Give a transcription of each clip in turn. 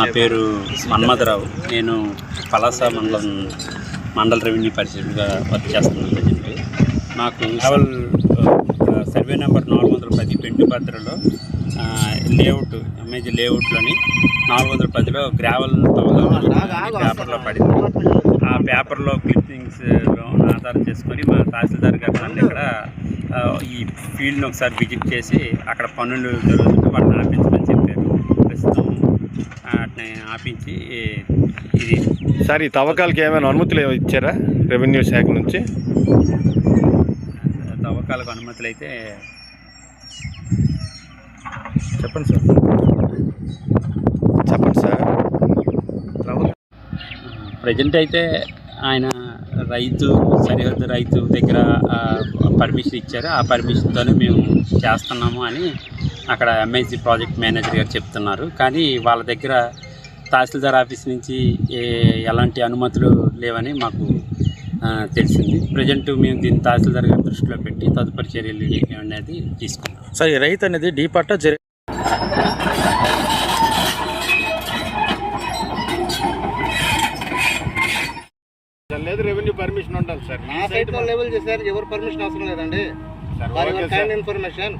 నా పేరు మన్మథరావు. నేను పలాస మండల రెవెన్యూ పరిషత్గా వర్క్ చేస్తున్నాను ప్రజెంట్. నాకు సర్వే నెంబర్ 410 పెంటుభద్రలో లేఅవుట్ ఎంఏజీ లేఅవుట్లోని 410లో గ్రావెల్ పేపర్లో పడింది. ఆ పేపర్లో క్లిప్పింగ్స్ ఆధారం చేసుకొని మా తహసీల్దార్ గారు ఇక్కడ ఈ ఫీల్డ్ని ఒకసారి విజిట్ చేసి అక్కడ పనులు జరుగుతుంటే వాటిని ఆపించమని చెప్పారు. ప్రస్తుతం వాటిని ఆపించి ఇది సార్, ఈ తవ్వకాలకి ఏమైనా అనుమతులు ఇచ్చారా రెవెన్యూ శాఖ నుంచి? తవ్వకాలకు అనుమతులు అయితే చెప్పండి సార్. ప్రజెంట్ అయితే ఆయన సరిహద్దు రైతు దగ్గర పర్మిషన్ ఇచ్చారు. ఆ పర్మిషన్తోనే మేము చేస్తున్నాము అని అక్కడ ఎంఐసి ప్రాజెక్ట్ మేనేజర్ గారు చెప్తున్నారు. కానీ వాళ్ళ దగ్గర తహసీల్దార్ ఆఫీస్ నుంచి ఎలాంటి అనుమతులు లేవని మాకు తెలిసింది. ప్రజెంట్ మేము దీన్ని తహసీల్దార్ గారి దృష్టిలో పెట్టి తదుపరి చర్యలు అనేది తీసుకున్నాం. సార్, ఈ రైతు అనేది డీ పట్టా లేదు, రెవెన్యూ పర్మిషన్ ఉండాలి సార్. నా సైట్ లో లెవెల్ చేసేదానికి ఎవరు పర్మిషన్ అవసరం లేదండి. కైండ్ ఇన్ఫర్మేషన్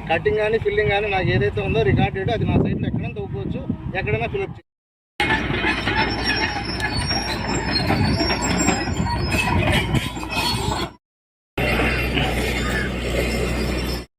కటింగ్ కానీ ఫిల్లింగ్ కానీ నాకు ఏదైతే ఉందో రికార్డెడ్, అది నా సైట్లో ఎక్కడైనా తవ్వుకోవచ్చు, ఎక్కడైనా ఫిల్